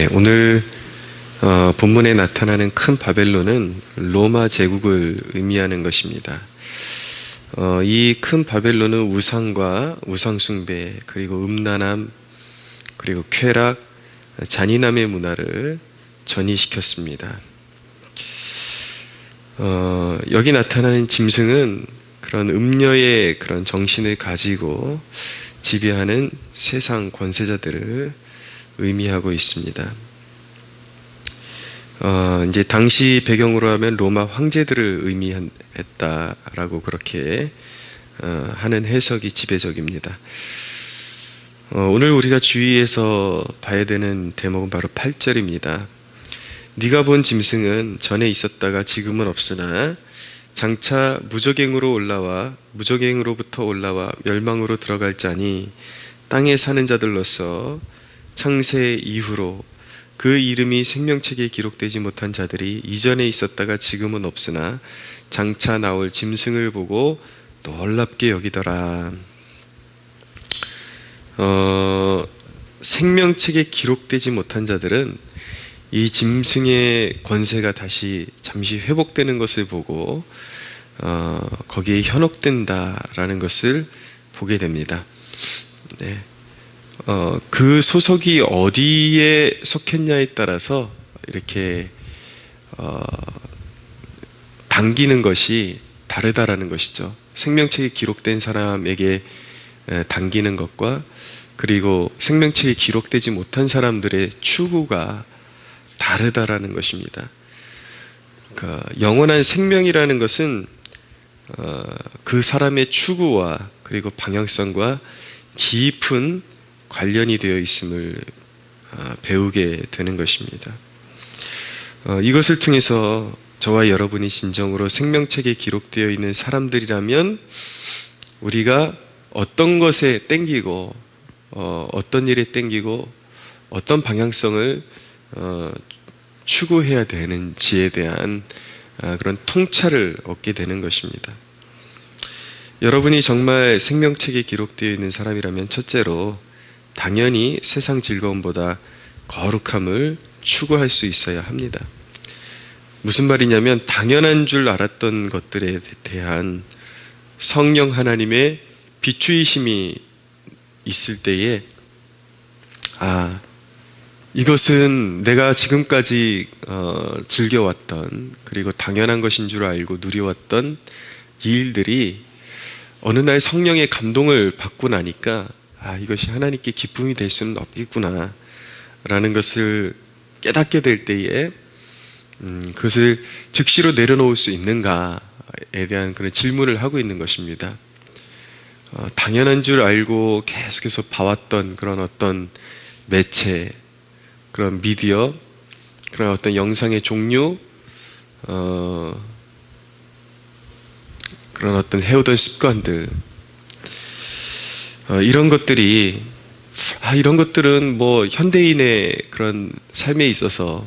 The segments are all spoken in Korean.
네, 오늘 본문에 나타나는 큰 바벨론은 로마 제국을 의미하는 것입니다. 이 큰 바벨론은 우상과 우상숭배, 그리고 음란함, 그리고 쾌락, 잔인함의 문화를 전이시켰습니다. 여기 나타나는 짐승은 그런 음녀의 그런 정신을 가지고 지배하는 세상 권세자들을 의미하고 있습니다. 이제 당시 배경으로 하면 로마 황제들을 의미했다라고 그렇게 하는 해석이 지배적입니다. 오늘 우리가 주의해서 봐야 되는 대목은 바로 8절입니다. 네가 본 짐승은 전에 있었다가 지금은 없으나 장차 무적행으로부터 올라와 멸망으로 들어갈 자니 땅에 사는 자들로서 창세 이후로 그 이름이 생명책에 기록되지 못한 자들이 이전에 있었다가 지금은 없으나 장차 나올 짐승을 보고 놀랍게 여기더라. 생명책에 기록되지 못한 자들은 이 짐승의 권세가 다시 잠시 회복되는 것을 보고 거기에 현혹된다라는 것을 보게 됩니다. 네. 그 소속이 어디에 속했냐에 따라서 이렇게 당기는 것이 다르다라는 것이죠. 생명책에 기록된 사람에게 당기는 것과 그리고 생명책에 기록되지 못한 사람들의 추구가 다르다라는 것입니다. 영원한 생명이라는 것은 그 사람의 추구와 그리고 방향성과 깊은 관련이 되어 있음을 배우게 되는 것입니다. 이것을 통해서 저와 여러분이 진정으로 생명책에 기록되어 있는 사람들이라면 우리가 어떤 것에 땡기고 어떤 일에 땡기고 어떤 방향성을 추구해야 되는지에 대한 그런 통찰을 얻게 되는 것입니다. 여러분이 정말 생명책에 기록되어 있는 사람이라면 첫째로 당연히 세상 즐거움보다 거룩함을 추구할 수 있어야 합니다. 무슨 말이냐면 당연한 줄 알았던 것들에 대한 성령 하나님의 비추이심이 있을 때에 이것은 내가 지금까지 즐겨왔던 그리고 당연한 것인 줄 알고 누려왔던 이 일들이 어느 날 성령의 감동을 받고 나니까 이것이 하나님께 기쁨이 될 수는 없겠구나 라는 것을 깨닫게 될 때에 그것을 즉시로 내려놓을 수 있는가에 대한 그런 질문을 하고 있는 것입니다. 당연한 줄 알고 계속해서 봐왔던 그런 어떤 매체, 그런 미디어, 그런 어떤 영상의 종류, 그런 어떤 해오던 습관들, 이런 것들은 뭐 현대인의 그런 삶에 있어서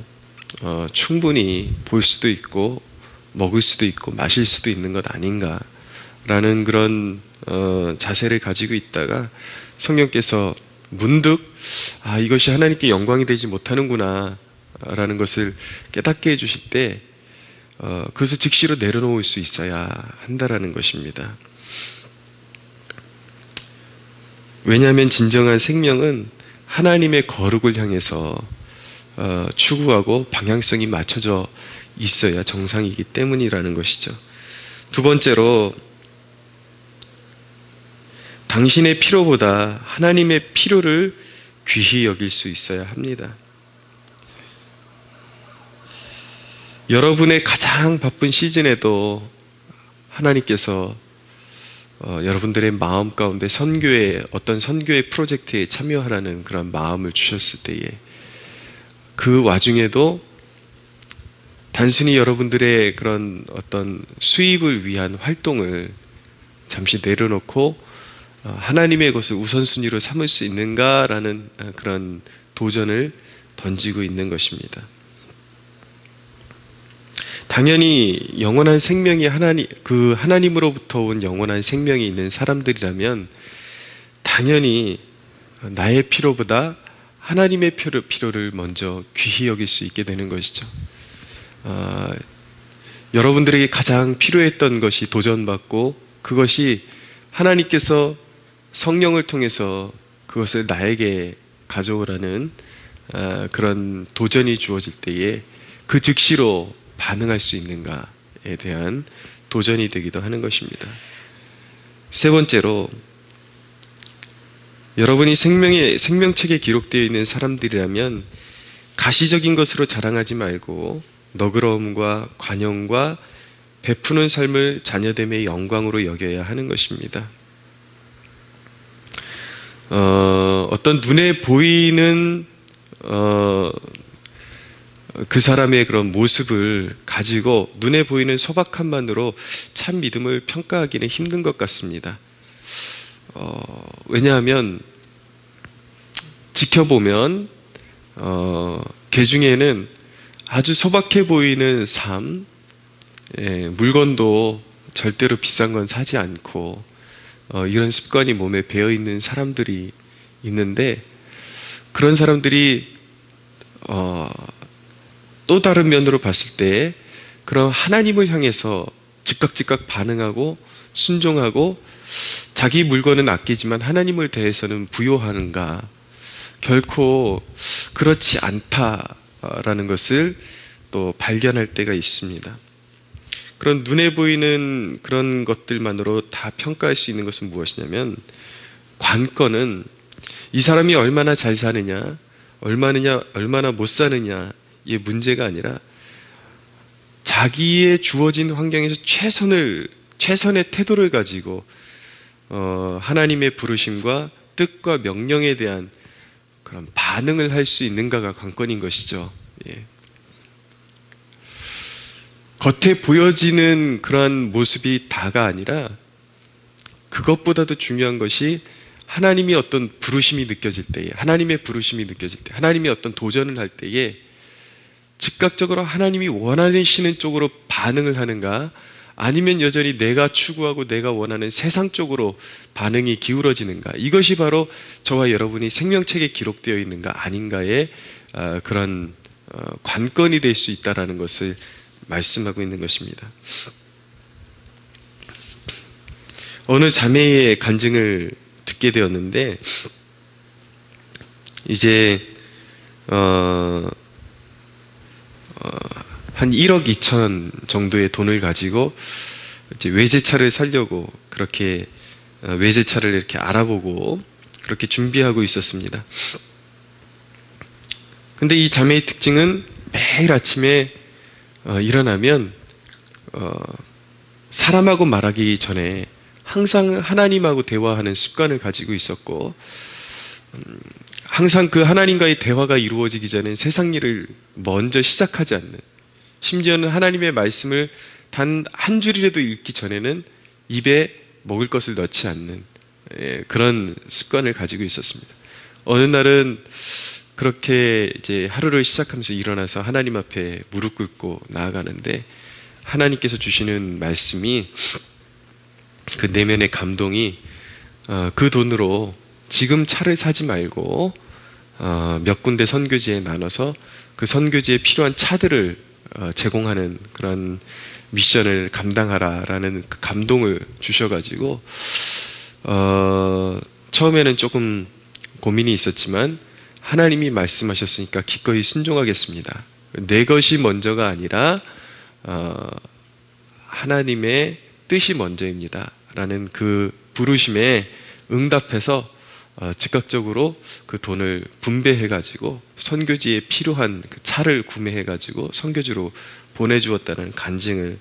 충분히 볼 수도 있고 먹을 수도 있고 마실 수도 있는 것 아닌가라는 그런 자세를 가지고 있다가 성령께서 문득 이것이 하나님께 영광이 되지 못하는구나 라는 것을 깨닫게 해주실 때 그것을 즉시로 내려놓을 수 있어야 한다라는 것입니다. 왜냐하면 진정한 생명은 하나님의 거룩을 향해서 추구하고 방향성이 맞춰져 있어야 정상이기 때문이라는 것이죠. 두 번째로 당신의 필요보다 하나님의 필요를 귀히 여길 수 있어야 합니다. 여러분의 가장 바쁜 시즌에도 하나님께서 여러분들의 마음 가운데 어떤 선교의 프로젝트에 참여하라는 그런 마음을 주셨을 때에 그 와중에도 단순히 여러분들의 그런 어떤 수입을 위한 활동을 잠시 내려놓고 하나님의 것을 우선순위로 삼을 수 있는가라는 그런 도전을 던지고 있는 것입니다. 당연히 영원한 생명이 하나님으로부터 온 영원한 생명이 있는 사람들이라면 당연히 나의 필요보다 하나님의 필요를 먼저 귀히 여길 수 있게 되는 것이죠. 여러분들에게 가장 필요했던 것이 도전받고, 그것이 하나님께서 성령을 통해서 그것을 나에게 가져오라는 그런 도전이 주어질 때에 그 즉시로 반응할 수 있는가에 대한 도전이 되기도 하는 것입니다. 세 번째로, 여러분이 생명책에 기록되어 있는 사람들이라면 가시적인 것으로 자랑하지 말고 너그러움과 관용과 베푸는 삶을 자녀됨의 영광으로 여겨야 하는 것입니다. 어떤 눈에 보이는 그 사람의 그런 모습을 가지고 눈에 보이는 소박함만으로 참 믿음을 평가하기는 힘든 것 같습니다. 왜냐하면 지켜보면 개 중에는 아주 소박해 보이는 삶, 물건도 절대로 비싼 건 사지 않고 이런 습관이 몸에 배어 있는 사람들이 있는데, 그런 사람들이 또 다른 면으로 봤을 때 그런 하나님을 향해서 즉각 반응하고 순종하고 자기 물건은 아끼지만 하나님을 대해서는 부요하는가? 결코 그렇지 않다라는 것을 또 발견할 때가 있습니다. 그런 눈에 보이는 그런 것들만으로 다 평가할 수 있는 것은 무엇이냐면, 관건은 이 사람이 얼마나 잘 사느냐, 얼마나 못 사느냐의 문제가 아니라 자기의 주어진 환경에서 최선의 태도를 가지고 하나님의 부르심과 뜻과 명령에 대한 그런 반응을 할 수 있는가가 관건인 것이죠. 겉에 보여지는 그러한 모습이 다가 아니라, 그것보다도 중요한 것이 하나님이 어떤 부르심이 느껴질 때에, 하나님의 부르심이 느껴질 때, 하나님이 어떤 도전을 할 때에 즉각적으로 하나님이 원하시는 쪽으로 반응을 하는가, 아니면 여전히 내가 추구하고 내가 원하는 세상 쪽으로 반응이 기울어지는가, 이것이 바로 저와 여러분이 생명책에 기록되어 있는가 아닌가의 그런 관건이 될 수 있다는 것을 말씀하고 있는 것입니다. 어느 자매의 간증을 듣게 되었는데, 이제 한 1억 2천 정도의 돈을 가지고 이제 외제차를 사려고 그렇게 외제차를 이렇게 알아보고 그렇게 준비하고 있었습니다. 근데 이 자매의 특징은 매일 아침에 일어나면 사람하고 말하기 전에 항상 하나님하고 대화하는 습관을 가지고 있었고, 항상 그 하나님과의 대화가 이루어지기 전에 세상 일을 먼저 시작하지 않는, 심지어는 하나님의 말씀을 단 한 줄이라도 읽기 전에는 입에 먹을 것을 넣지 않는 그런 습관을 가지고 있었습니다. 어느 날은 그렇게 이제 하루를 시작하면서 일어나서 하나님 앞에 무릎 꿇고 나아가는데, 하나님께서 주시는 말씀이, 그 내면의 감동이, 그 돈으로 지금 차를 사지 말고 몇 군데 선교지에 나눠서 그 선교지에 필요한 차들을 제공하는 그런 미션을 감당하라라는 그 감동을 주셔가지고 처음에는 조금 고민이 있었지만 하나님이 말씀하셨으니까 기꺼이 순종하겠습니다. 내 것이 먼저가 아니라 하나님의 뜻이 먼저입니다 라는 그 부르심에 응답해서 즉각적으로 그 돈을 분배해가지고 선교지에 필요한 그 차를 구매해가지고 선교지로 보내주었다는 간증을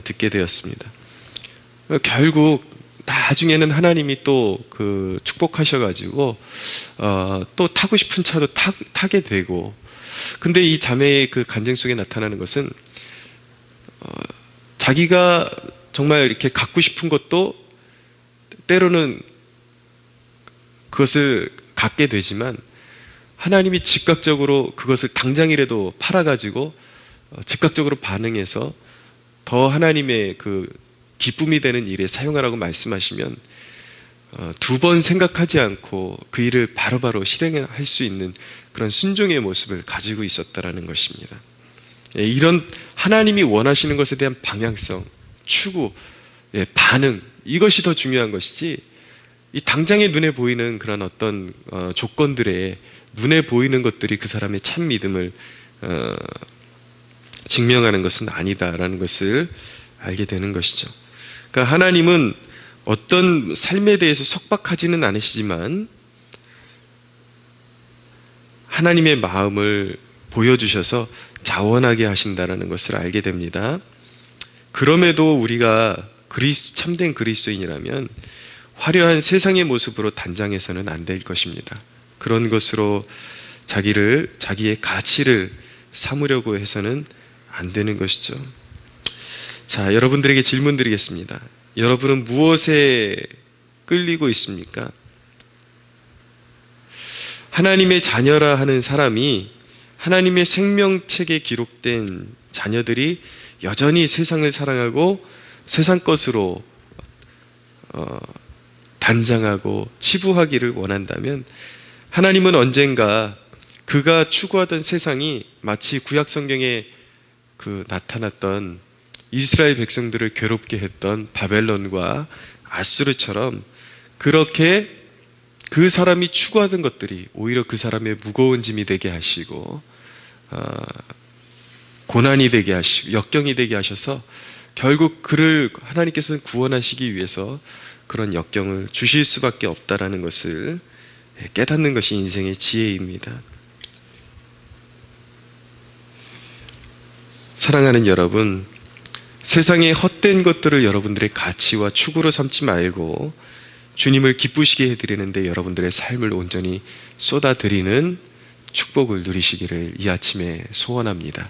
듣게 되었습니다. 결국 나중에는 하나님이 또 그 축복하셔가지고 또 타고 싶은 차도 타게 되고, 근데 이 자매의 그 간증 속에 나타나는 것은 자기가 정말 이렇게 갖고 싶은 것도 때로는 그것을 갖게 되지만 하나님이 즉각적으로 그것을 당장이라도 팔아가지고 즉각적으로 반응해서 더 하나님의 그 기쁨이 되는 일에 사용하라고 말씀하시면 두 번 생각하지 않고 그 일을 바로바로 실행할 수 있는 그런 순종의 모습을 가지고 있었다라는 것입니다. 이런 하나님이 원하시는 것에 대한 방향성, 추구, 반응, 이것이 더 중요한 것이지, 이 당장에 눈에 보이는 그런 어떤 조건들에 눈에 보이는 것들이 그 사람의 참 믿음을 증명하는 것은 아니다라는 것을 알게 되는 것이죠. 그러니까 하나님은 어떤 삶에 대해서 속박하지는 않으시지만 하나님의 마음을 보여주셔서 자원하게 하신다라는 것을 알게 됩니다. 그럼에도 우리가 참된 그리스도인이라면 화려한 세상의 모습으로 단장해서는 안 될 것입니다. 그런 것으로 자기의 가치를 삼으려고 해서는 안 되는 것이죠. 자, 여러분들에게 질문 드리겠습니다. 여러분은 무엇에 끌리고 있습니까? 하나님의 자녀라 하는 사람이 하나님의 생명책에 기록된 자녀들이 여전히 세상을 사랑하고 세상 것으로 단장하고 치부하기를 원한다면 하나님은 언젠가 그가 추구하던 세상이 마치 구약 성경에 나타났던 이스라엘 백성들을 괴롭게 했던 바벨론과 아수르처럼 그렇게 그 사람이 추구하던 것들이 오히려 그 사람의 무거운 짐이 되게 하시고 고난이 되게 하시고 역경이 되게 하셔서 결국 그를 하나님께서는 구원하시기 위해서 그런 역경을 주실 수밖에 없다라는 것을 깨닫는 것이 인생의 지혜입니다. 사랑하는 여러분, 세상의 헛된 것들을 여러분들의 가치와 추구로 삼지 말고 주님을 기쁘시게 해드리는데 여러분들의 삶을 온전히 쏟아드리는 축복을 누리시기를 이 아침에 소원합니다.